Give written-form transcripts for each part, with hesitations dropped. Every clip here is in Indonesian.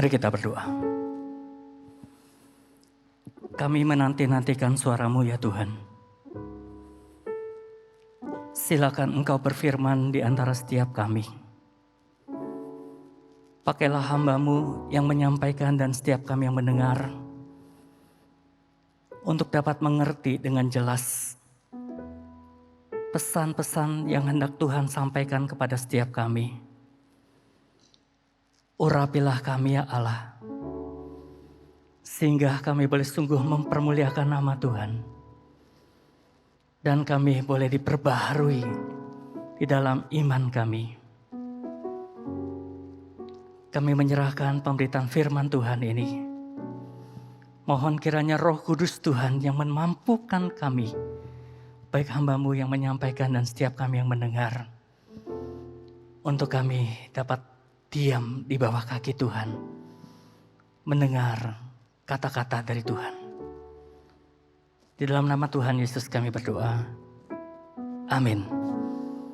Mari kita berdoa. Kami menanti-nantikan suara-Mu ya Tuhan. Silakan Engkau berfirman di antara setiap kami. Pakailah hamba-Mu yang menyampaikan dan setiap kami yang mendengar untuk dapat mengerti dengan jelas pesan-pesan yang hendak Tuhan sampaikan kepada setiap kami. Urapilah kami ya Allah, sehingga kami boleh sungguh mempermuliakan nama Tuhan. Dan kami boleh diperbaharui di dalam iman kami. Kami menyerahkan pemberitaan firman Tuhan ini. Mohon kiranya Roh Kudus Tuhan yang memampukan kami, baik hamba-Mu yang menyampaikan dan setiap kami yang mendengar, untuk kami dapat diam di bawah kaki Tuhan, mendengar kata-kata dari Tuhan. Di dalam nama Tuhan Yesus kami berdoa. Amin.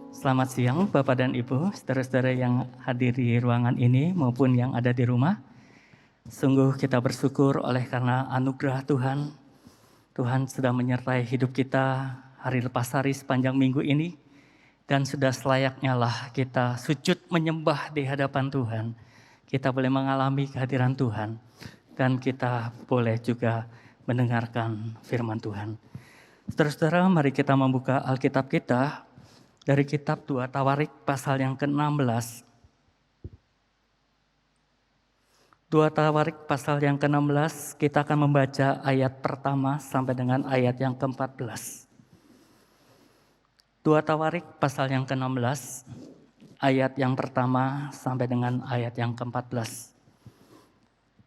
Selamat siang Bapak dan Ibu, saudara-saudara yang hadir di ruangan ini maupun yang ada di rumah. Sungguh kita bersyukur oleh karena anugerah Tuhan. Tuhan sudah menyertai hidup kita hari lepas hari sepanjang minggu ini. Dan sudah selayaknya lah kita sujud menyembah di hadapan Tuhan. Kita boleh mengalami kehadiran Tuhan. Dan kita boleh juga mendengarkan firman Tuhan. Saudara-saudara, mari kita membuka Alkitab kita dari kitab 2 Tawarik pasal yang ke-16. 2 Tawarik pasal yang ke-16, kita akan membaca ayat pertama sampai dengan ayat yang ke-14. 2 Tawarik pasal yang ke-16, ayat yang pertama sampai dengan ayat yang ke-14.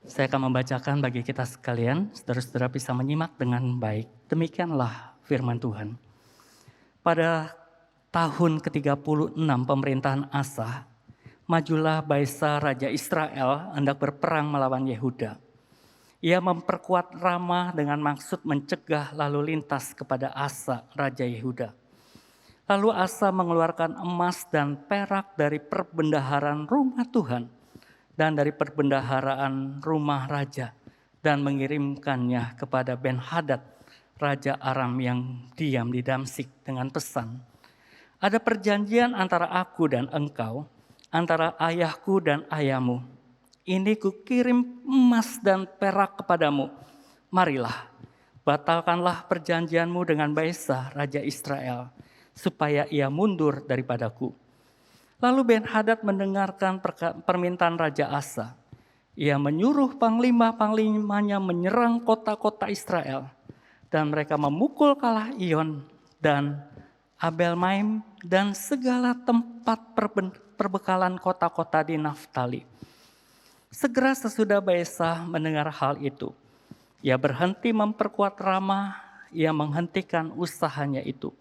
Saya akan membacakan bagi kita sekalian, saudara-saudara bisa menyimak dengan baik. Demikianlah firman Tuhan. Pada tahun ke-36 pemerintahan Asa, majulah Baesa Raja Israel hendak berperang melawan Yehuda. Ia memperkuat Rama dengan maksud mencegah lalu lintas kepada Asa, Raja Yehuda. Lalu Asa mengeluarkan emas dan perak dari perbendaharaan rumah Tuhan dan dari perbendaharaan rumah raja dan mengirimkannya kepada Ben-Hadad, Raja Aram yang diam di Damsik dengan pesan, ada perjanjian antara aku dan engkau, antara ayahku dan ayahmu. Ini kukirim emas dan perak kepadamu. Marilah, batalkanlah perjanjianmu dengan Baesa, Raja Israel, supaya ia mundur daripadaku. Lalu Ben-Hadad mendengarkan permintaan Raja Asa. Ia menyuruh panglima-panglimanya menyerang kota-kota Israel. Dan mereka memukul kalah Iyon dan Abel-Maim dan segala tempat perbekalan kota-kota di Naftali. Segera sesudah Baesa mendengar hal itu, ia berhenti memperkuat Rama, ia menghentikan usahanya itu.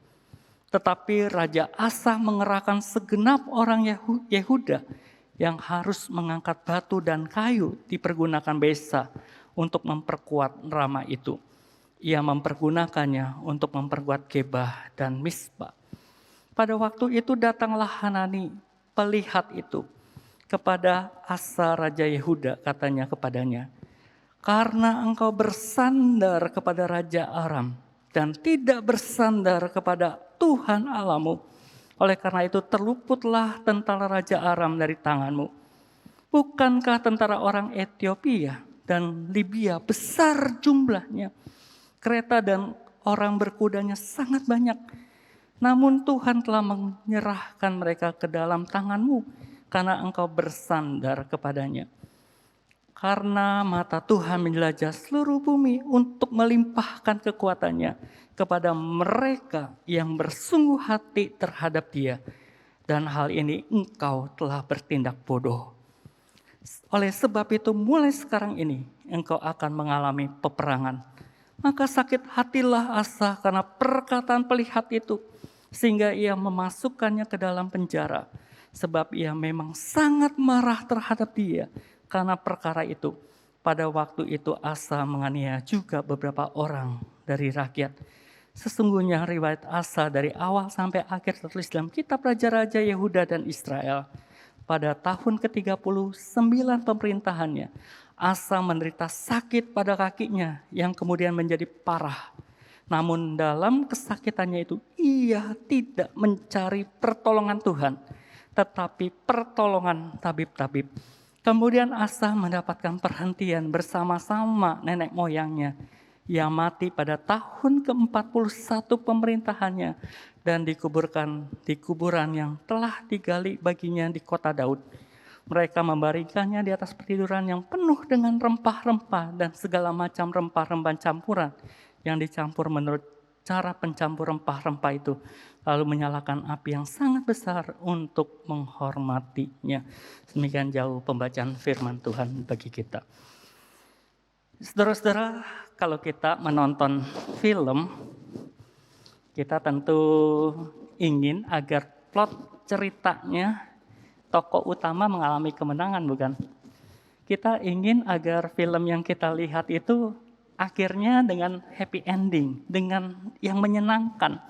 Tetapi Raja Asa mengerahkan segenap orang Yehuda yang harus mengangkat batu dan kayu dipergunakan Baesa untuk memperkuat Rama itu. Ia mempergunakannya untuk memperkuat Gebah dan Mispa. Pada waktu itu datanglah Hanani, pelihat itu, kepada Asa Raja Yehuda, katanya kepadanya, karena engkau bersandar kepada Raja Aram dan tidak bersandar kepada Tuhan Allahmu, oleh karena itu terluputlah tentara Raja Aram dari tanganmu. Bukankah tentara orang Ethiopia dan Libya besar jumlahnya, kereta dan orang berkudanya sangat banyak. Namun Tuhan telah menyerahkan mereka ke dalam tanganmu karena engkau bersandar kepadanya. Karena mata Tuhan menjelajah seluruh bumi untuk melimpahkan kekuatannya kepada mereka yang bersungguh hati terhadap Dia. Dan hal ini engkau telah bertindak bodoh. Oleh sebab itu mulai sekarang ini engkau akan mengalami peperangan. Maka sakit hatilah Asa karena perkataan pelihat itu, sehingga ia memasukkannya ke dalam penjara. Sebab ia memang sangat marah terhadap dia karena perkara itu. Pada waktu itu Asa menganiaya juga beberapa orang dari rakyat. Sesungguhnya riwayat Asa dari awal sampai akhir tertulis dalam kitab Raja-Raja Yehuda dan Israel. pada tahun ke-39 pemerintahannya, Asa menderita sakit pada kakinya yang kemudian menjadi parah. Namun dalam kesakitannya itu ia tidak mencari pertolongan Tuhan, tetapi pertolongan tabib-tabib. Kemudian Asa mendapatkan perhentian bersama-sama nenek moyangnya yang mati pada tahun ke-41 pemerintahannya dan dikuburkan di kuburan yang telah digali baginya di kota Daud. Mereka membaringkannya di atas pertiduran yang penuh dengan rempah-rempah dan segala macam rempah-rempah campuran yang dicampur menurut cara pencampur rempah-rempah itu. Lalu menyalakan api yang sangat besar untuk menghormatinya. Demikian jauh pembacaan firman Tuhan bagi kita. Saudara-saudara, kalau kita menonton film, kita tentu ingin agar plot ceritanya tokoh utama mengalami kemenangan, bukan? Kita ingin agar film yang kita lihat itu akhirnya dengan happy ending, dengan yang menyenangkan.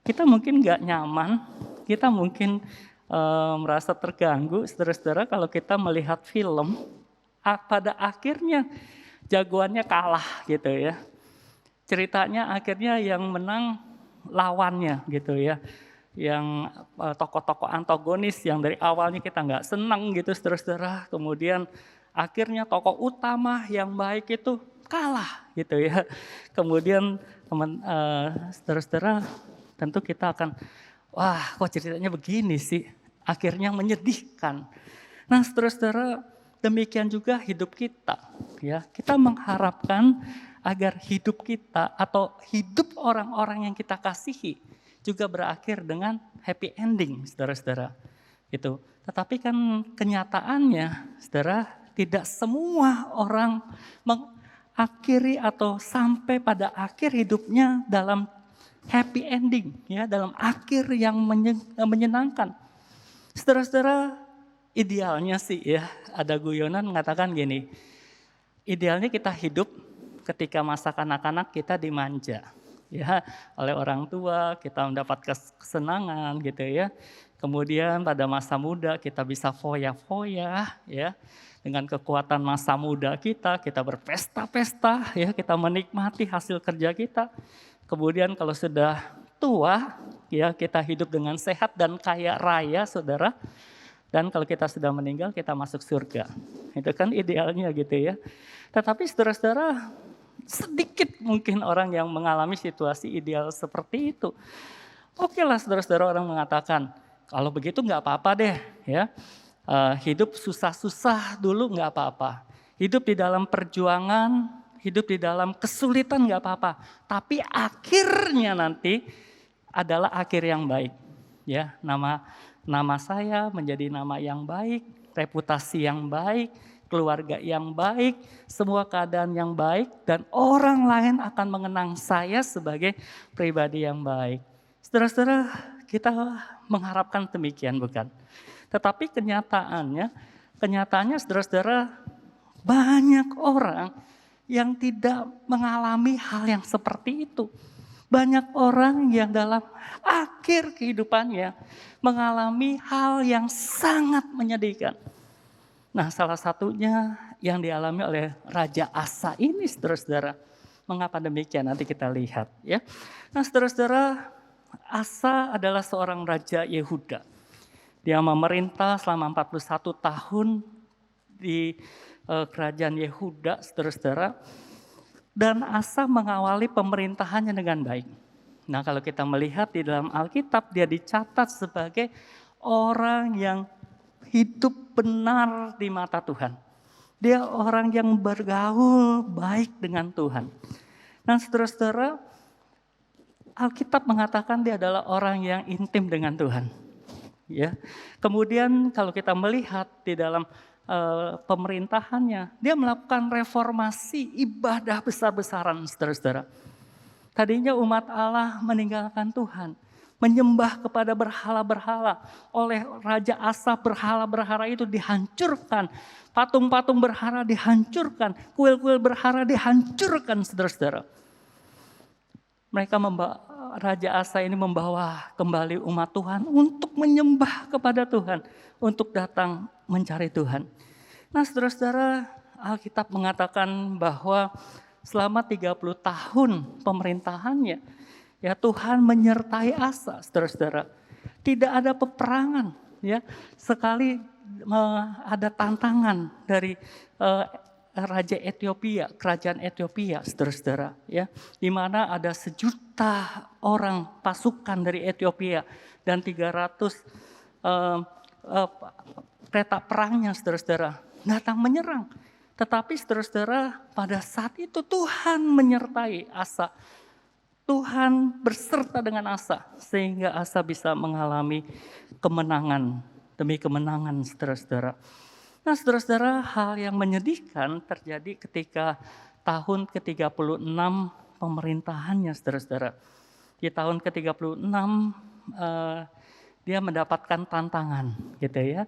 Kita mungkin nggak nyaman, kita mungkin merasa terganggu, saudara-saudara, kalau kita melihat film, pada akhirnya jagoannya kalah gitu ya. Ceritanya akhirnya yang menang lawannya gitu ya. Yang tokoh-tokoh antagonis yang dari awalnya kita nggak senang gitu saudara-saudara, kemudian akhirnya tokoh utama yang baik itu kalah gitu ya. Kemudian saudara-saudara tentu kita akan, wah kok ceritanya begini sih, akhirnya menyedihkan. Nah saudara-saudara, demikian juga hidup kita ya. Kita mengharapkan agar hidup kita atau hidup orang-orang yang kita kasihi juga berakhir dengan happy ending, saudara-saudara. Gitu. Tetapi kan kenyataannya, saudara, tidak semua orang mengakhiri atau sampai pada akhir hidupnya dalam happy ending, ya, dalam akhir yang menyenangkan. Saudara-saudara, idealnya sih ya, ada guyonan mengatakan gini, idealnya kita hidup ketika masa kanak-kanak kita dimanja. Ya, oleh orang tua kita mendapat kesenangan gitu ya. Kemudian pada masa muda kita bisa foya-foya ya. Dengan kekuatan masa muda kita berpesta-pesta ya, kita menikmati hasil kerja kita. Kemudian kalau sudah tua ya, kita hidup dengan sehat dan kaya raya, Saudara. Dan kalau kita sudah meninggal kita masuk surga. Itu kan idealnya gitu ya. Tetapi saudara-saudara, sedikit mungkin orang yang mengalami situasi ideal seperti itu. Oke lah saudara-saudara, orang mengatakan, kalau begitu nggak apa-apa deh ya. Hidup susah-susah dulu nggak apa-apa. Hidup di dalam perjuangan, hidup di dalam kesulitan nggak apa-apa. Tapi akhirnya nanti adalah akhir yang baik. Ya, nama saya menjadi nama yang baik, reputasi yang baik, keluarga yang baik, semua keadaan yang baik, dan orang lain akan mengenang saya sebagai pribadi yang baik. Saudara-saudara, kita mengharapkan demikian, bukan? Tetapi kenyataannya saudara-saudara, banyak orang yang tidak mengalami hal yang seperti itu. Banyak orang yang dalam akhir kehidupannya mengalami hal yang sangat menyedihkan. Nah, salah satunya yang dialami oleh Raja Asa ini, saudara-saudara. Mengapa demikian? Nanti kita lihat ya. Nah, saudara-saudara, Asa adalah seorang raja Yehuda. Dia memerintah selama 41 tahun di kerajaan Yehuda, saudara-saudara. Dan Asa mengawali pemerintahannya dengan baik. Nah, kalau kita melihat di dalam Alkitab, dia dicatat sebagai orang yang hidup benar di mata Tuhan. Dia orang yang bergaul baik dengan Tuhan. Nah, saudara-saudara, Alkitab mengatakan dia adalah orang yang intim dengan Tuhan. Ya. Kemudian kalau kita melihat di dalam pemerintahannya, dia melakukan reformasi ibadah besar-besaran, saudara-saudara. Tadinya umat Allah meninggalkan Tuhan, menyembah kepada berhala-berhala. Oleh Raja Asa, berhala-berhala itu dihancurkan. Patung-patung berhala dihancurkan. Kuil-kuil berhala dihancurkan, saudara-saudara. Mereka Raja Asa ini membawa kembali umat Tuhan untuk menyembah kepada Tuhan, untuk datang mencari Tuhan. Nah, saudara-saudara, Alkitab mengatakan bahwa selama 30 tahun pemerintahannya, ya Tuhan menyertai Asa, saudara-saudara. Tidak ada peperangan, ya. Sekali ada tantangan dari Raja Ethiopia, kerajaan Ethiopia, saudara-saudara, ya, di mana ada 1.000.000 orang pasukan dari Ethiopia dan 300 kereta perangnya, saudara-saudara, datang menyerang. Tetapi saudara-saudara, pada saat itu Tuhan menyertai Asa. Tuhan berserta dengan Asa sehingga Asa bisa mengalami kemenangan demi kemenangan, saudara-saudara. Nah, saudara-saudara, hal yang menyedihkan terjadi ketika tahun ke-36 pemerintahannya, saudara-saudara. Di tahun ke-36 dia mendapatkan tantangan, gitu ya.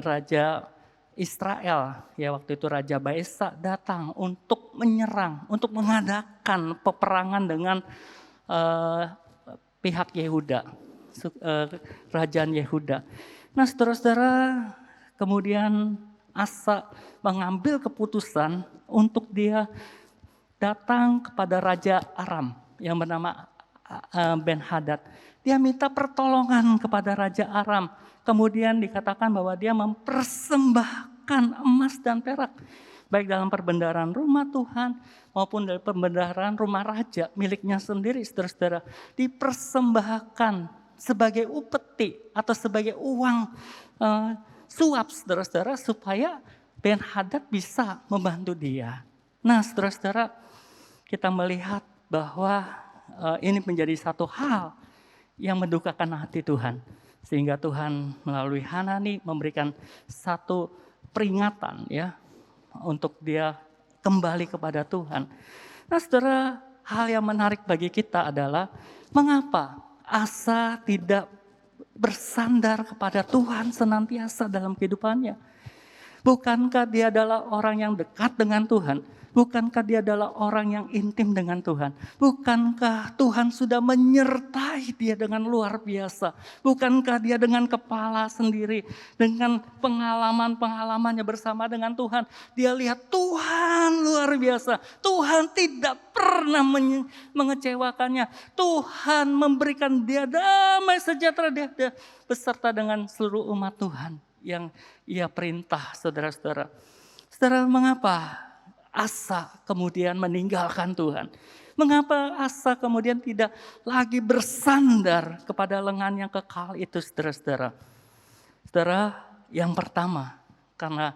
Raja Israel, ya waktu itu Raja Baesa datang untuk menyerang, untuk mengadakan peperangan dengan pihak Yehuda, kerajaan Yehuda. Nah, saudara-saudara, kemudian Asa mengambil keputusan untuk dia datang kepada Raja Aram yang bernama Ben-Hadad. Dia minta pertolongan kepada Raja Aram. Kemudian dikatakan bahwa dia mempersembahkan emas dan perak. Baik dalam perbendaharaan rumah Tuhan maupun dari perbendaharaan rumah raja miliknya sendiri, saudara-saudara. Dipersembahkan sebagai upeti atau sebagai uang suap, saudara-saudara, supaya Ben-Hadad bisa membantu dia. Nah, saudara-saudara, kita melihat bahwa ini menjadi satu hal yang mendukakan hati Tuhan. Sehingga Tuhan melalui Hanani memberikan satu peringatan, ya, untuk dia kembali kepada Tuhan. Nah, saudara, hal yang menarik bagi kita adalah mengapa Asa tidak bersandar kepada Tuhan senantiasa dalam kehidupannya. Bukankah dia adalah orang yang dekat dengan Tuhan? Bukankah dia adalah orang yang intim dengan Tuhan? Bukankah Tuhan sudah menyertai dia dengan luar biasa? Bukankah dia dengan kepala sendiri, dengan pengalaman-pengalamannya bersama dengan Tuhan? Dia lihat Tuhan luar biasa. Tuhan tidak pernah mengecewakannya. Tuhan memberikan dia damai sejahtera, dia beserta dengan seluruh umat Tuhan yang ia perintah, saudara-saudara. Saudara, mengapa Asa kemudian meninggalkan Tuhan? Mengapa Asa kemudian tidak lagi bersandar kepada lengan yang kekal itu, saudara-saudara? Saudara, yang pertama, karena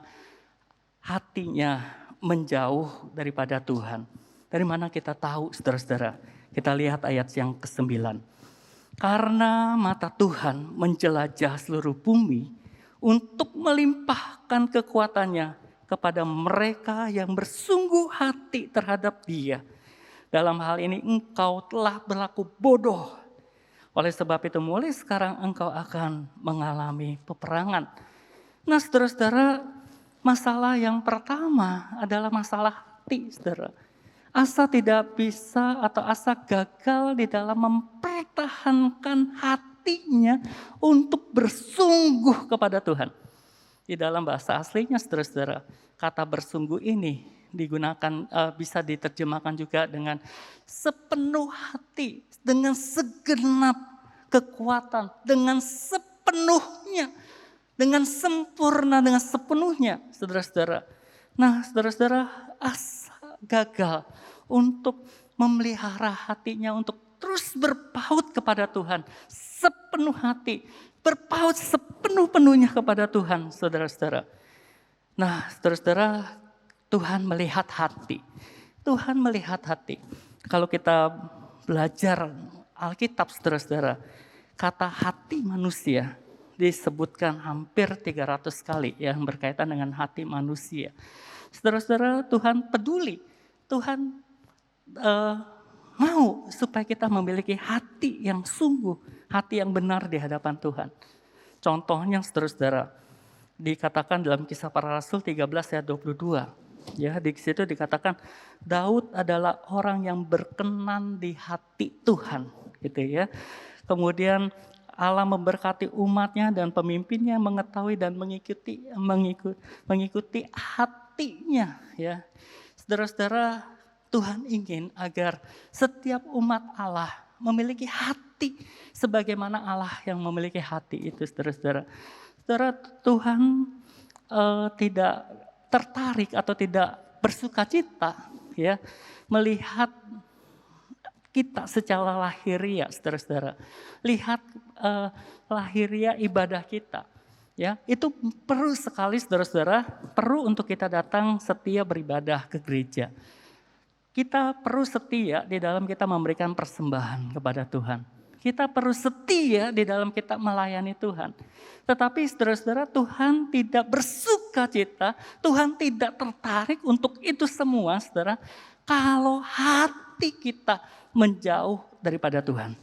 hatinya menjauh daripada Tuhan. Dari mana kita tahu, saudara-saudara? Kita lihat ayat yang ke-9. Karena mata Tuhan menjelajah seluruh bumi untuk melimpahkan kekuatannya kepada mereka yang bersungguh hati terhadap Dia. Dalam hal ini engkau telah berlaku bodoh. Oleh sebab itu mulai sekarang engkau akan mengalami peperangan. Nah, saudara-saudara, masalah yang pertama adalah masalah hati, saudara. Asa tidak bisa atau Asa gagal di dalam mempertahankan hatinya untuk bersungguh kepada Tuhan. Di dalam bahasa aslinya, saudara-saudara, kata bersungguh ini digunakan, bisa diterjemahkan juga dengan sepenuh hati, dengan segenap kekuatan, dengan sepenuhnya, dengan sempurna, dengan sepenuhnya, saudara-saudara. Nah, saudara-saudara, Asa gagal untuk memelihara hatinya untuk terus berpaut kepada Tuhan sepenuh hati, berpaut sepenuh-penuhnya kepada Tuhan, saudara-saudara. Nah, saudara-saudara, Tuhan melihat hati. Tuhan melihat hati. Kalau kita belajar Alkitab, saudara-saudara, kata hati manusia disebutkan hampir 300 kali yang berkaitan dengan hati manusia. Saudara-saudara, Tuhan peduli. Tuhan mau supaya kita memiliki hati yang sungguh, hati yang benar di hadapan Tuhan. Contohnya, saudara-saudara, dikatakan dalam Kisah Para Rasul 13 ayat 22. Ya, di situ dikatakan Daud adalah orang yang berkenan di hati Tuhan, gitu ya. Kemudian Allah memberkati umatnya dan pemimpinnya mengetahui dan mengikuti hatinya, ya. Saudara-saudara, Tuhan ingin agar setiap umat Allah memiliki hati sebagaimana Allah yang memiliki hati itu, saudara-saudara. Saudara, Tuhan tidak tertarik atau tidak bersukacita ya melihat kita secara lahiriah, saudara-saudara. Lihat lahiriah ibadah kita. Ya, itu perlu sekali saudara-saudara, perlu untuk kita datang setia beribadah ke gereja. Kita perlu setia di dalam kita memberikan persembahan kepada Tuhan. Kita perlu setia di dalam kita melayani Tuhan. Tetapi saudara-saudara, Tuhan tidak bersukacita, Tuhan tidak tertarik untuk itu semua, saudara, kalau hati kita menjauh daripada Tuhan.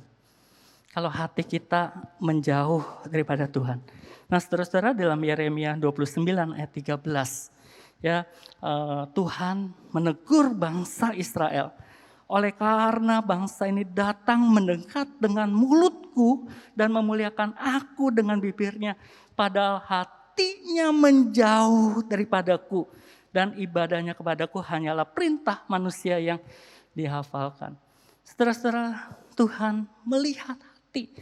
Kalau hati kita menjauh daripada Tuhan. Nah, saudara-saudara, dalam Yeremia 29 ayat 13, ya, Tuhan menegur bangsa Israel. Oleh karena bangsa ini datang mendekat dengan mulutku dan memuliakan aku dengan bibirnya, padahal hatinya menjauh daripadaku dan ibadahnya kepadaku hanyalah perintah manusia yang dihafalkan. Saudara-saudara, Tuhan melihat hati.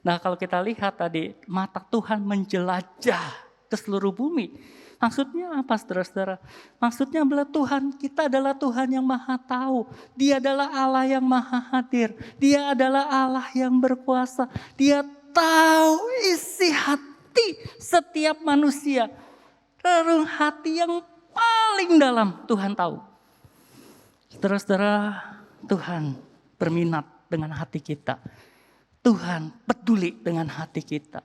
Nah, kalau kita lihat tadi, mata Tuhan menjelajah ke seluruh bumi. Maksudnya apa, saudara-saudara? Maksudnya adalah Tuhan, kita adalah Tuhan yang maha tahu. Dia adalah Allah yang maha hadir. Dia adalah Allah yang berkuasa. Dia tahu isi hati setiap manusia. Relung hati yang paling dalam Tuhan tahu. Saudara-saudara, Tuhan berminat dengan hati kita. Tuhan peduli dengan hati kita.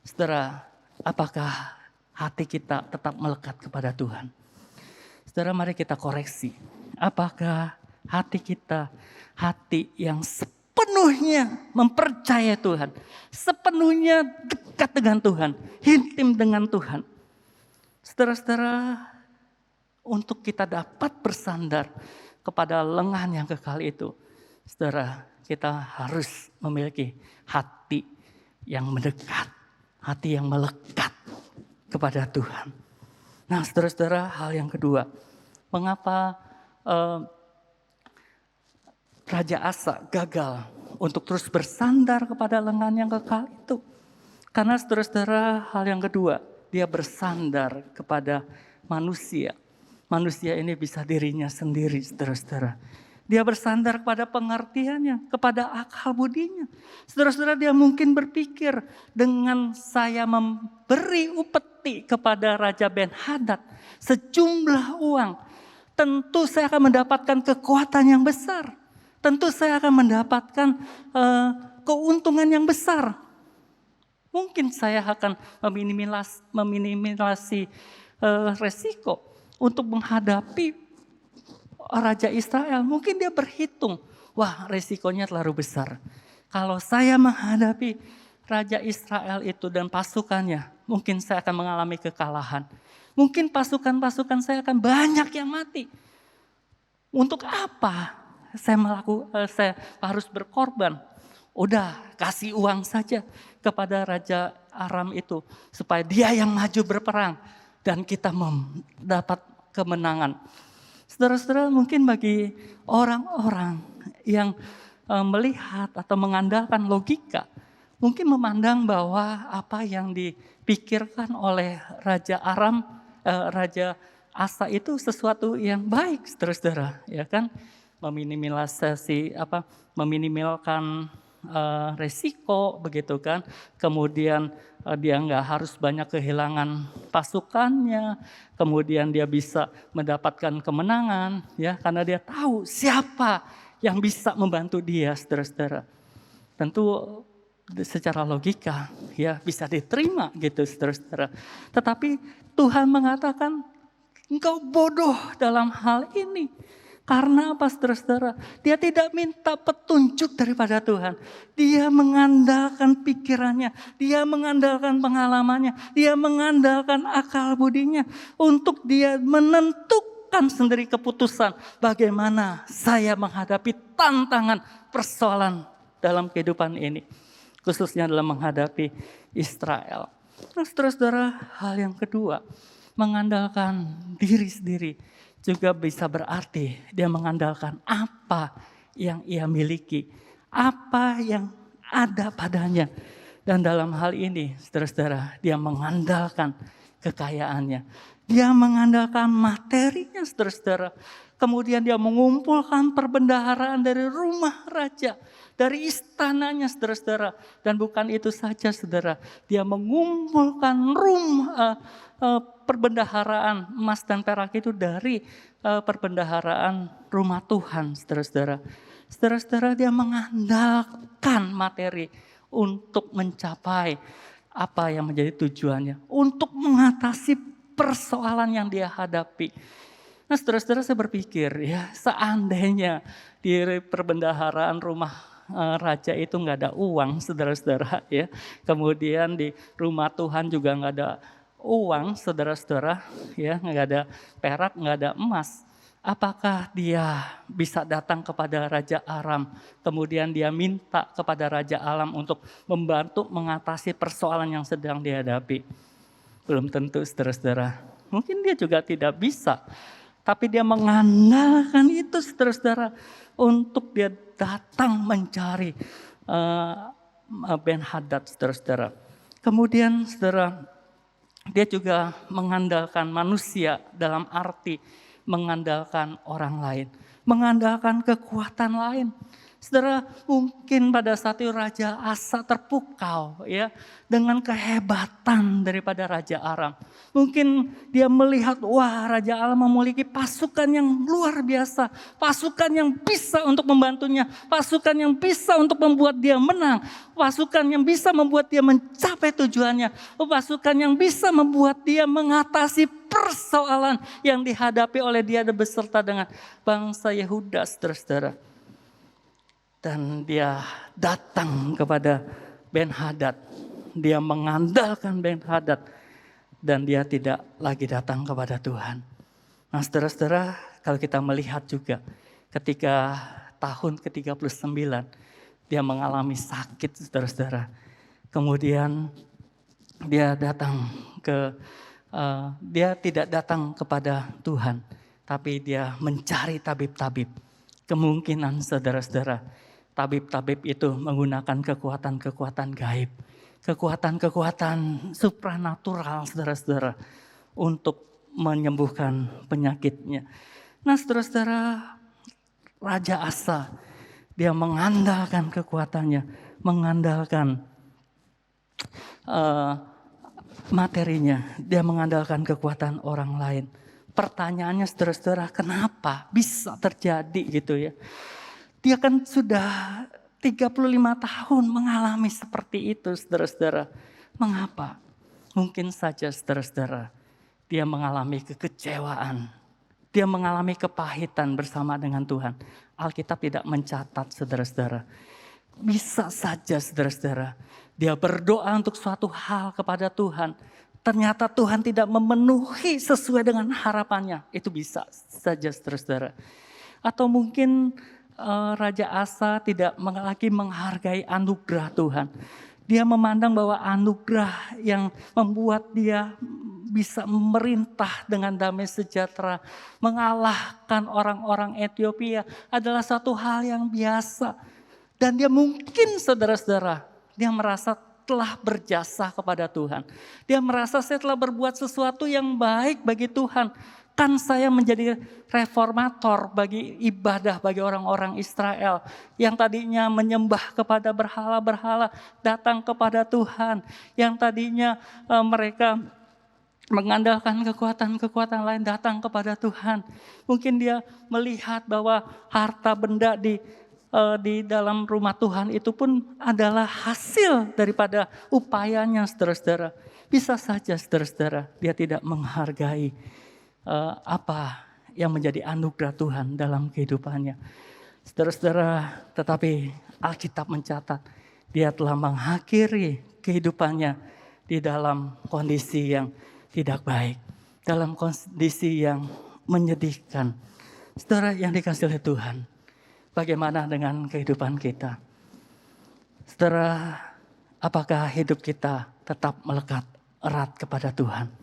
Saudara, apakah hati kita tetap melekat kepada Tuhan? Saudara, mari kita koreksi. Apakah hati kita hati yang sepenuhnya mempercayai Tuhan, sepenuhnya dekat dengan Tuhan, intim dengan Tuhan? Saudara-saudara, untuk kita dapat bersandar kepada lengan yang kekal itu, saudara, kita harus memiliki hati yang mendekat, hati yang melekat kepada Tuhan. Nah, saudara-saudara, hal yang kedua, mengapa Raja Asa gagal untuk terus bersandar kepada lengan yang kekal itu? Karena saudara-saudara, hal yang kedua, dia bersandar kepada manusia. Manusia ini bisa dirinya sendiri, saudara-saudara. Dia bersandar kepada pengertiannya, kepada akal budinya. Saudara-saudara, dia mungkin berpikir, dengan saya memberi upeti kepada Raja Ben-Hadad sejumlah uang, tentu saya akan mendapatkan kekuatan yang besar. Tentu saya akan mendapatkan keuntungan yang besar. Mungkin saya akan meminimalisasi resiko untuk menghadapi Raja Israel. Mungkin dia berhitung, wah, resikonya terlalu besar. Kalau saya menghadapi Raja Israel itu dan pasukannya, mungkin saya akan mengalami kekalahan. Mungkin pasukan-pasukan saya akan banyak yang mati. Untuk apa saya harus berkorban? Udah, kasih uang saja kepada Raja Aram itu, supaya dia yang maju berperang dan kita mendapat kemenangan. Saudara-saudara, mungkin bagi orang-orang yang melihat atau mengandalkan logika, mungkin memandang bahwa apa yang dipikirkan oleh Raja Aram, Raja Asa itu sesuatu yang baik, saudara-saudara, ya kan? Meminimalkan resiko, begitu kan? Kemudian dia nggak harus banyak kehilangan pasukannya, kemudian dia bisa mendapatkan kemenangan, ya, karena dia tahu siapa yang bisa membantu dia, saudara-saudara. Tentu secara logika, ya, bisa diterima gitu, saudara-saudara. Tetapi Tuhan mengatakan, engkau bodoh dalam hal ini. Karena apa, saudara-saudara? Dia tidak minta petunjuk daripada Tuhan. Dia mengandalkan pikirannya, dia mengandalkan pengalamannya, dia mengandalkan akal budinya untuk dia menentukan menentukan sendiri keputusan bagaimana saya menghadapi tantangan persoalan dalam kehidupan ini. Khususnya dalam menghadapi Israel. Nah, saudara-saudara, hal yang kedua, mengandalkan diri sendiri juga bisa berarti dia mengandalkan apa yang ia miliki, apa yang ada padanya. Dan dalam hal ini, saudara-saudara, dia mengandalkan kekayaannya. Dia mengandalkan materinya, saudara-saudara. Kemudian dia mengumpulkan perbendaharaan dari rumah raja, dari istananya, saudara-saudara. Dan bukan itu saja, saudara. Dia mengumpulkan perbendaharaan emas dan perak itu dari perbendaharaan rumah Tuhan, saudara-saudara. Saudara-saudara, dia mengandalkan materi untuk mencapai apa yang menjadi tujuannya. Untuk mengatasi persoalan yang dia hadapi. Nah, saudara-saudara, saya berpikir ya, seandainya di perbendaharaan rumah raja itu nggak ada uang, saudara-saudara ya. Kemudian di rumah Tuhan juga nggak ada uang, saudara-saudara ya, nggak ada perak, nggak ada emas. Apakah dia bisa datang kepada Raja Aram, kemudian dia minta kepada Raja Aram untuk membantu mengatasi persoalan yang sedang dihadapi? Belum tentu, saudara-saudara. Mungkin dia juga tidak bisa. Tapi dia mengandalkan itu, saudara-saudara, untuk dia datang mencari Ben-Hadad, saudara-saudara. Kemudian, saudara, dia juga mengandalkan manusia dalam arti mengandalkan orang lain, mengandalkan kekuatan lain. Saudara, mungkin pada saat itu Raja Asa terpukau ya dengan kehebatan daripada Raja Aram. Mungkin dia melihat, wah, Raja Aram memiliki pasukan yang luar biasa, pasukan yang bisa untuk membantunya, pasukan yang bisa untuk membuat dia menang, pasukan yang bisa membuat dia mencapai tujuannya, pasukan yang bisa membuat dia mengatasi persoalan yang dihadapi oleh dia beserta dengan bangsa Yehuda, saudara-saudara. Dan dia datang kepada Ben-Hadad. Dia mengandalkan Ben-Hadad. Dan dia tidak lagi datang kepada Tuhan. Nah, saudara-saudara, kalau kita melihat juga ketika tahun ke-39 dia mengalami sakit, saudara-saudara. Kemudian dia datang dia tidak datang kepada Tuhan, tapi dia mencari tabib-tabib. Kemungkinan, saudara-saudara, tabib-tabib itu menggunakan kekuatan-kekuatan gaib, kekuatan-kekuatan supranatural, saudara-saudara, untuk menyembuhkan penyakitnya. Nah, saudara-saudara, Raja Asa, dia mengandalkan kekuatannya, mengandalkan materinya, dia mengandalkan kekuatan orang lain. Pertanyaannya, saudara-saudara, kenapa bisa terjadi gitu ya? Dia kan sudah 35 tahun mengalami seperti itu, saudara-saudara. Mengapa? Mungkin saja, saudara-saudara, dia mengalami kekecewaan. Dia mengalami kepahitan bersama dengan Tuhan. Alkitab tidak mencatat, saudara-saudara. Bisa saja, saudara-saudara, dia berdoa untuk suatu hal kepada Tuhan. Ternyata Tuhan tidak memenuhi sesuai dengan harapannya. Itu bisa saja, saudara-saudara. Atau mungkin Raja Asa tidak lagi menghargai anugerah Tuhan. Dia memandang bahwa anugerah yang membuat dia bisa memerintah dengan damai sejahtera, mengalahkan orang-orang Ethiopia adalah satu hal yang biasa. Dan dia mungkin, saudara-saudara, dia merasa telah berjasa kepada Tuhan. Dia merasa saya telah berbuat sesuatu yang baik bagi Tuhan. Kan saya menjadi reformator bagi ibadah bagi orang-orang Israel yang tadinya menyembah kepada berhala-berhala datang kepada Tuhan. Yang tadinya mereka mengandalkan kekuatan-kekuatan lain datang kepada Tuhan. Mungkin dia melihat bahwa harta benda di dalam rumah Tuhan itu pun adalah hasil daripada upayanya, saudara-saudara. Bisa saja, saudara-saudara, dia tidak menghargai apa yang menjadi anugerah Tuhan dalam kehidupannya. Saudara-saudara, tetapi Alkitab mencatat dia telah mengakhiri kehidupannya di dalam kondisi yang tidak baik, dalam kondisi yang menyedihkan. Saudara yang dikasihi oleh Tuhan, bagaimana dengan kehidupan kita? Saudara, apakah hidup kita tetap melekat erat kepada Tuhan?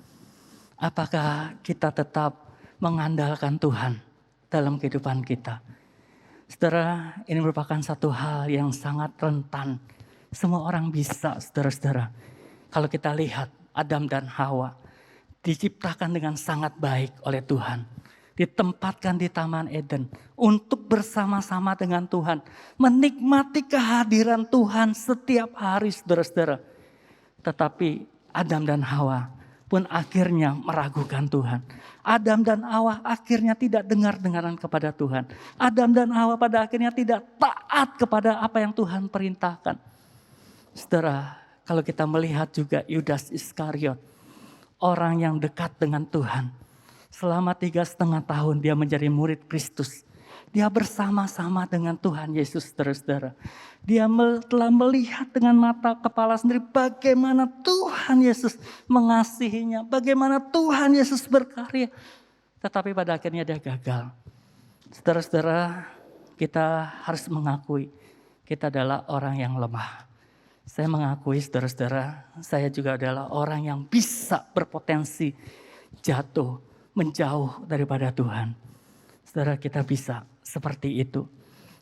Apakah kita tetap mengandalkan Tuhan dalam kehidupan kita? Saudara, ini merupakan satu hal yang sangat rentan. Semua orang bisa, saudara-saudara. Kalau kita lihat Adam dan Hawa diciptakan dengan sangat baik oleh Tuhan. Ditempatkan di Taman Eden untuk bersama-sama dengan Tuhan. Menikmati kehadiran Tuhan setiap hari, saudara-saudara. Tetapi Adam dan Hawa pun akhirnya meragukan Tuhan. Adam dan Hawa akhirnya tidak dengar-dengaran kepada Tuhan. Adam dan Hawa pada akhirnya tidak taat kepada apa yang Tuhan perintahkan. Saudara, kalau kita melihat juga Yudas Iskariot, orang yang dekat dengan Tuhan. Selama 3,5 tahun dia menjadi murid Kristus. Dia bersama-sama dengan Tuhan Yesus, saudara-saudara. Dia telah melihat dengan mata kepala sendiri bagaimana Tuhan Yesus mengasihinya. Bagaimana Tuhan Yesus berkarya. Tetapi pada akhirnya dia gagal. Saudara-saudara, kita harus mengakui kita adalah orang yang lemah. Saya mengakui, saudara-saudara, saya juga adalah orang yang bisa berpotensi jatuh, menjauh daripada Tuhan. Saudara, kita bisa seperti itu.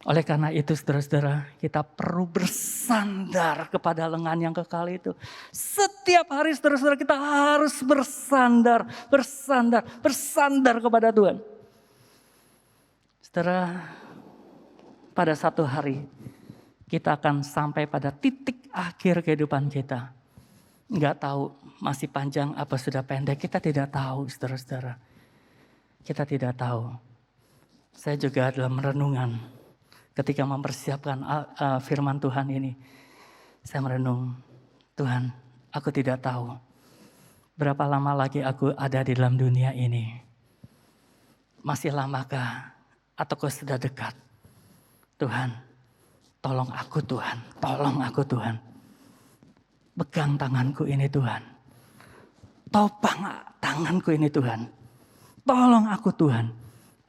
Oleh karena itu, saudara-saudara, kita perlu bersandar kepada lengan yang kekal itu. Setiap hari, saudara-saudara, kita harus bersandar kepada Tuhan. Saudara, pada satu hari kita akan sampai pada titik akhir kehidupan kita. Enggak tahu masih panjang apa sudah pendek, kita tidak tahu, saudara-saudara. Kita tidak tahu. Saya juga dalam renungan ketika mempersiapkan firman Tuhan ini, saya merenung, Tuhan, aku tidak tahu berapa lama lagi aku ada di dalam dunia ini. Masih lamakah atau sudah dekat? Tuhan, tolong aku Tuhan, tolong aku Tuhan. Pegang tanganku ini Tuhan. Topang tanganku ini Tuhan. Tolong aku Tuhan.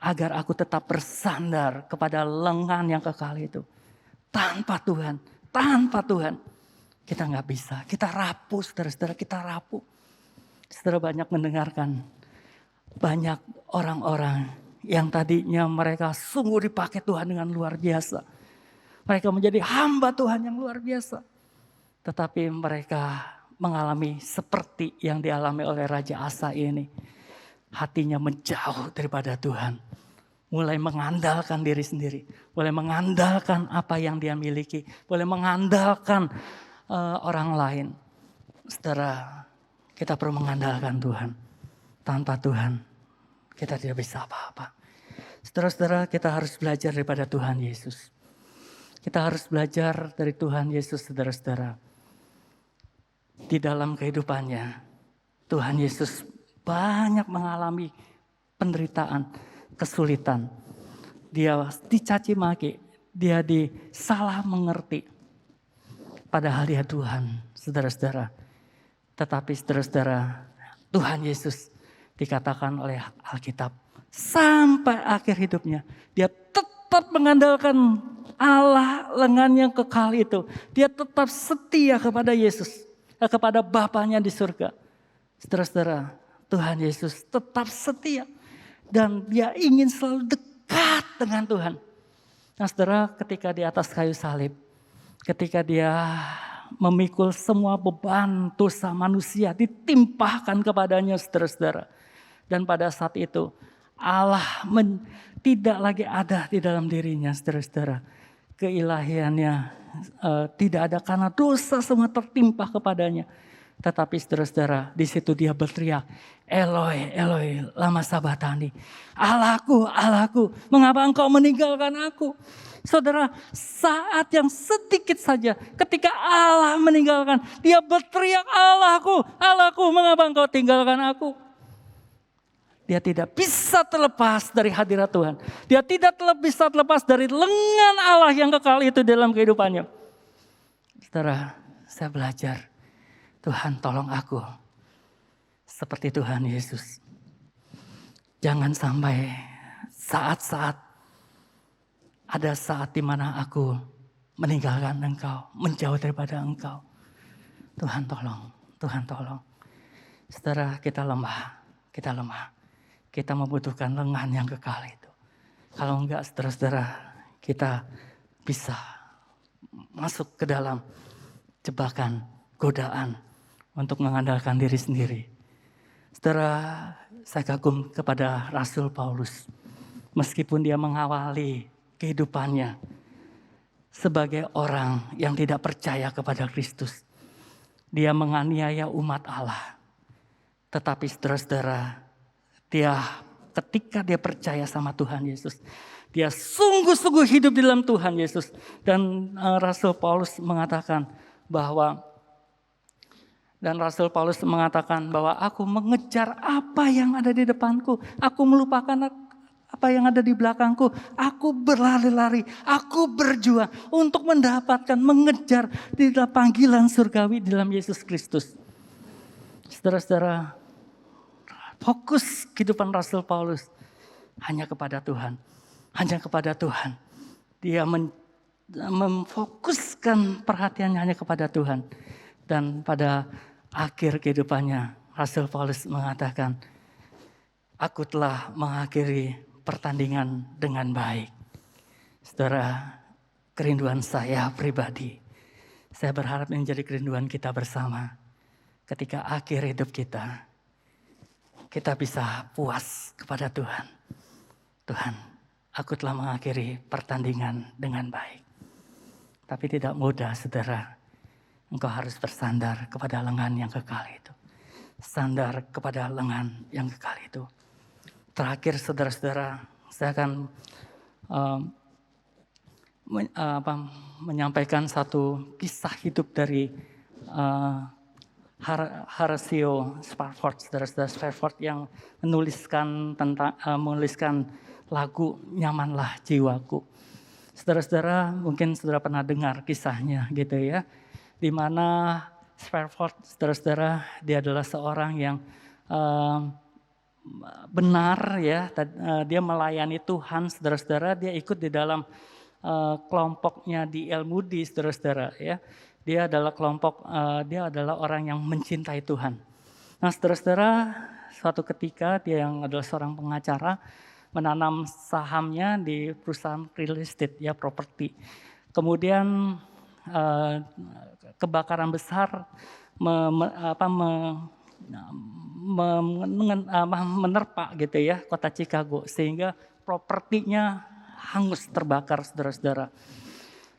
Agar aku tetap bersandar kepada lengan yang kekal itu. Tanpa Tuhan, kita gak bisa. Kita rapuh, saudara-saudara, kita rapuh. Saudara banyak mendengarkan. Banyak orang-orang yang tadinya mereka sungguh dipakai Tuhan dengan luar biasa. Mereka menjadi hamba Tuhan yang luar biasa. Tetapi mereka mengalami seperti yang dialami oleh Raja Asa ini. Hatinya menjauh daripada Tuhan. Mulai mengandalkan diri sendiri. Mulai mengandalkan apa yang dia miliki. Mulai mengandalkan orang lain. Saudara, kita perlu mengandalkan Tuhan. Tanpa Tuhan, kita tidak bisa apa-apa. Saudara-saudara, kita harus belajar daripada Tuhan Yesus. Kita harus belajar dari Tuhan Yesus, saudara-saudara. Di dalam kehidupannya, Tuhan Yesus banyak mengalami penderitaan, kesulitan. Dia dicaci maki, dia disalah mengerti. Padahal dia Tuhan, saudara-saudara. Tetapi saudara-saudara, Tuhan Yesus dikatakan oleh Alkitab, sampai akhir hidupnya, dia tetap mengandalkan Allah lengan yang kekal itu. Dia tetap setia kepada Yesus, kepada Bapanya di surga. Saudara-saudara, Tuhan Yesus tetap setia. Dan dia ingin selalu dekat dengan Tuhan. Nah saudara, ketika di atas kayu salib, ketika dia memikul semua beban dosa manusia, ditimpahkan kepadanya, saudara-saudara. Dan pada saat itu, Allah tidak lagi ada di dalam dirinya, saudara-saudara. Keilahiannya tidak ada karena dosa semua tertimpah kepadanya. Tetapi saudara-saudara, di situ dia berteriak, Eloi, Eloi, lama sabatani. Allahku, Allahku, mengapa engkau meninggalkan aku? Saudara, saat yang sedikit saja ketika Allah meninggalkan, dia berteriak, Allahku, Allahku, mengapa engkau tinggalkan aku? Dia tidak bisa terlepas dari hadirat Tuhan. Dia tidak bisa terlepas dari lengan Allah yang kekal itu dalam kehidupannya. Saudara, saya belajar. Tuhan tolong aku. Seperti Tuhan Yesus. Jangan sampai ada saat di mana aku meninggalkan Engkau, menjauh daripada Engkau. Tuhan tolong, Tuhan tolong. Saudara, kita lemah. Kita membutuhkan lengan yang kekal itu. Kalau enggak, saudara-saudara, kita bisa masuk ke dalam jebakan, godaan untuk mengandalkan diri sendiri. Saudara, saya kagum kepada Rasul Paulus. Meskipun dia mengawali kehidupannya sebagai orang yang tidak percaya kepada Kristus. Dia menganiaya umat Allah. Tetapi saudara-saudara, ketika dia percaya sama Tuhan Yesus, dia sungguh-sungguh hidup di dalam Tuhan Yesus. Dan Rasul Paulus mengatakan bahwa aku mengejar apa yang ada di depanku. Aku melupakan apa yang ada di belakangku. Aku berlari-lari, aku berjuang untuk mendapatkan, mengejar di dalam panggilan surgawi di dalam Yesus Kristus. Saudara-saudara, fokus kehidupan Rasul Paulus hanya kepada Tuhan. Hanya kepada Tuhan. Dia memfokuskan perhatiannya hanya kepada Tuhan. Dan pada akhir kehidupannya, Rasul Paulus mengatakan, aku telah mengakhiri pertandingan dengan baik. Saudara, kerinduan saya pribadi, saya berharap menjadi kerinduan kita bersama. Ketika akhir hidup kita bisa puas kepada Tuhan. Tuhan, aku telah mengakhiri pertandingan dengan baik. Tapi tidak mudah, saudara. Engkau harus bersandar kepada lengan yang kekal itu. Sandar kepada lengan yang kekal itu. Terakhir, saudara-saudara, saya akan menyampaikan satu kisah hidup dari Horatio Spafford, saudara-saudara, Spafford yang menuliskan lagu Nyamanlah Jiwaku. Saudara-saudara, mungkin saudara pernah dengar kisahnya gitu ya, di mana Spafford, saudara-saudara, dia adalah seorang yang benar ya, dia melayani Tuhan, saudara-saudara, dia ikut di dalam kelompoknya di El Moody, saudara-saudara ya. Dia adalah dia adalah orang yang mencintai Tuhan. Nah, saudara-saudara, suatu ketika dia yang adalah seorang pengacara menanam sahamnya di perusahaan real estate ya, properti. Kemudian kebakaran besar menerpa gitu ya kota Chicago, sehingga propertinya hangus terbakar, saudara-saudara.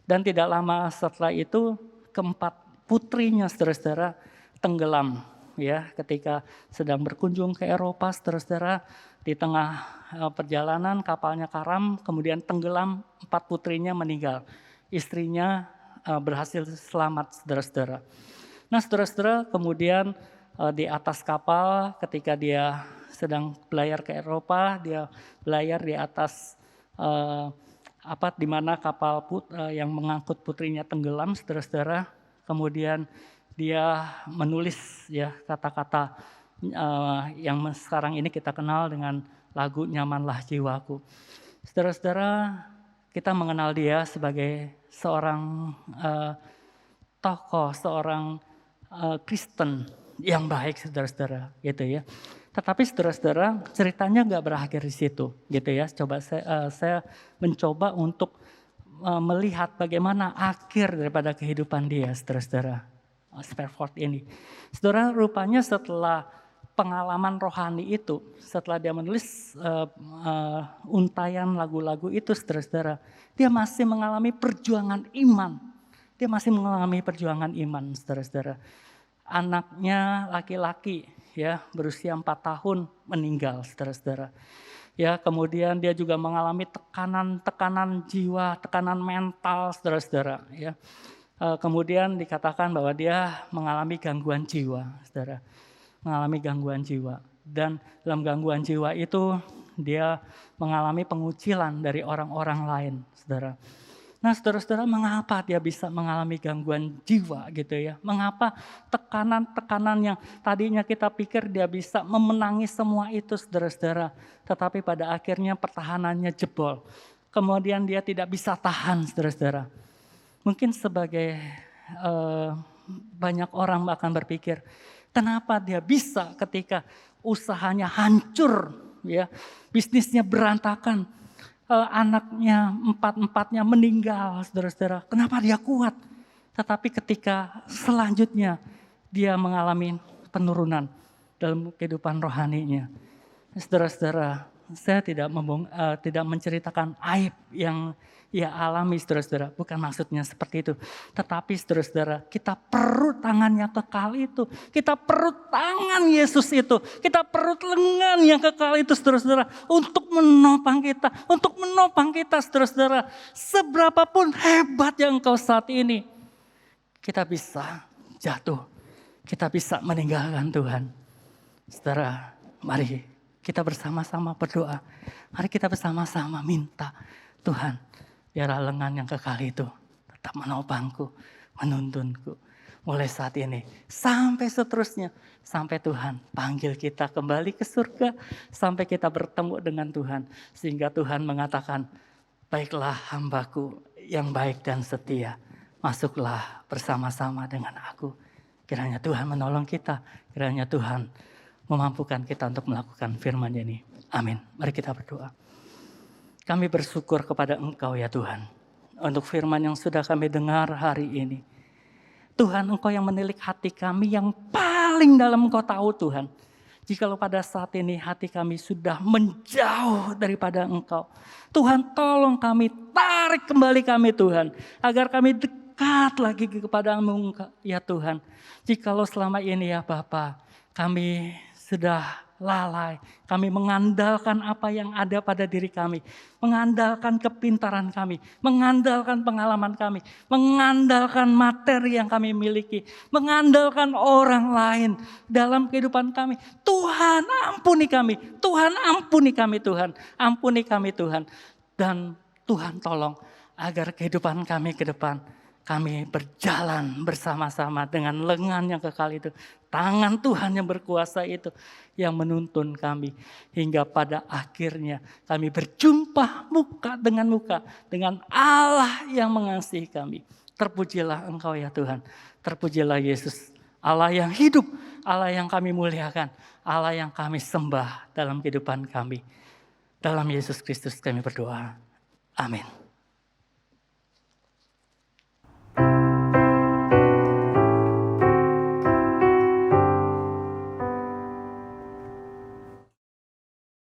Dan tidak lama setelah itu keempat putrinya, saudara-saudara, tenggelam ya ketika sedang berkunjung ke Eropa, saudara-saudara. Di tengah perjalanan kapalnya karam, kemudian tenggelam, 4 putrinya meninggal. Istrinya berhasil selamat, saudara-saudara. Nah, saudara-saudara, kemudian di atas kapal ketika dia sedang belayar ke Eropa, dia belayar di atas di mana kapal yang mengangkut putrinya tenggelam, saudara-saudara. Kemudian dia menulis ya kata-kata yang sekarang ini kita kenal dengan lagu Nyamanlah Jiwaku. Saudara-saudara, kita mengenal dia sebagai seorang tokoh, seorang Kristen yang baik, saudara-saudara, gitu ya. Tetapi saudara-saudara, ceritanya nggak berakhir di situ, gitu ya. Coba saya mencoba untuk melihat bagaimana akhir daripada kehidupan dia, saudara-saudara, Spafford ini. Saudara, rupanya setelah pengalaman rohani itu, setelah dia menulis untayan lagu-lagu itu, saudara-saudara, dia masih mengalami perjuangan iman. Dia masih mengalami perjuangan iman, saudara-saudara. Anaknya laki-laki ya berusia 4 tahun meninggal, saudara-saudara. Ya, kemudian dia juga mengalami tekanan jiwa, tekanan mental, saudara-saudara. Ya, kemudian dikatakan bahwa dia mengalami gangguan jiwa, saudara. Mengalami gangguan jiwa. Dan dalam gangguan jiwa itu dia mengalami pengucilan dari orang-orang lain, saudara. Nah, saudara-saudara, mengapa dia bisa mengalami gangguan jiwa gitu ya? Mengapa tekanan-tekanan yang tadinya kita pikir dia bisa memenangi semua itu, saudara-saudara. Tetapi pada akhirnya pertahanannya jebol. Kemudian dia tidak bisa tahan, saudara-saudara. Mungkin sebagai banyak orang akan berpikir, kenapa dia bisa ketika usahanya hancur, ya, bisnisnya berantakan, anaknya empat-empatnya meninggal, saudara-saudara. Kenapa dia kuat? Tetapi ketika selanjutnya dia mengalami penurunan dalam kehidupan rohaninya. Saudara-saudara, saya tidak menceritakan aib yang ia alami, saudara-saudara. Bukan maksudnya seperti itu. Tetapi saudara-saudara, kita perlu tangan yang kekal itu. Kita perlu tangan Yesus itu. Kita perlu lengan yang kekal itu, saudara-saudara. Untuk menopang kita. Untuk menopang kita, saudara-saudara. Seberapapun hebat yang engkau saat ini, kita bisa jatuh. Kita bisa meninggalkan Tuhan. Saudara, mari kita bersama-sama berdoa. Mari kita bersama-sama minta, Tuhan, biarlah lengan yang kekal itu tetap menopangku, menuntunku. Mulai saat ini sampai seterusnya. Sampai Tuhan panggil kita kembali ke surga. Sampai kita bertemu dengan Tuhan. Sehingga Tuhan mengatakan, baiklah hambaku yang baik dan setia. Masuklah bersama-sama dengan aku. Kiranya Tuhan menolong kita. Kiranya Tuhan memampukan kita untuk melakukan firman-Nya ini. Amin. Mari kita berdoa. Kami bersyukur kepada Engkau ya Tuhan. Untuk firman yang sudah kami dengar hari ini. Tuhan, Engkau yang menilik hati kami yang paling dalam Engkau tahu Tuhan. Jikalau pada saat ini hati kami sudah menjauh daripada Engkau. Tuhan, tolong kami, tarik kembali kami Tuhan. Agar kami dekat lagi kepada-Mu ya Tuhan. Jikalau selama ini ya Bapa, kami sudah lalai. Kami mengandalkan apa yang ada pada diri kami. Mengandalkan kepintaran kami. Mengandalkan pengalaman kami. Mengandalkan materi yang kami miliki. Mengandalkan orang lain dalam kehidupan kami. Tuhan ampuni kami. Tuhan ampuni kami Tuhan. Ampuni kami Tuhan. Dan Tuhan tolong agar kehidupan kami ke depan. Kami berjalan bersama-sama dengan lengan yang kekal itu. Tangan Tuhan yang berkuasa itu. Yang menuntun kami. Hingga pada akhirnya kami berjumpa muka dengan muka. Dengan Allah yang mengasihi kami. Terpujilah Engkau ya Tuhan. Terpujilah Yesus. Allah yang hidup. Allah yang kami muliakan. Allah yang kami sembah dalam kehidupan kami. Dalam Yesus Kristus kami berdoa. Amin.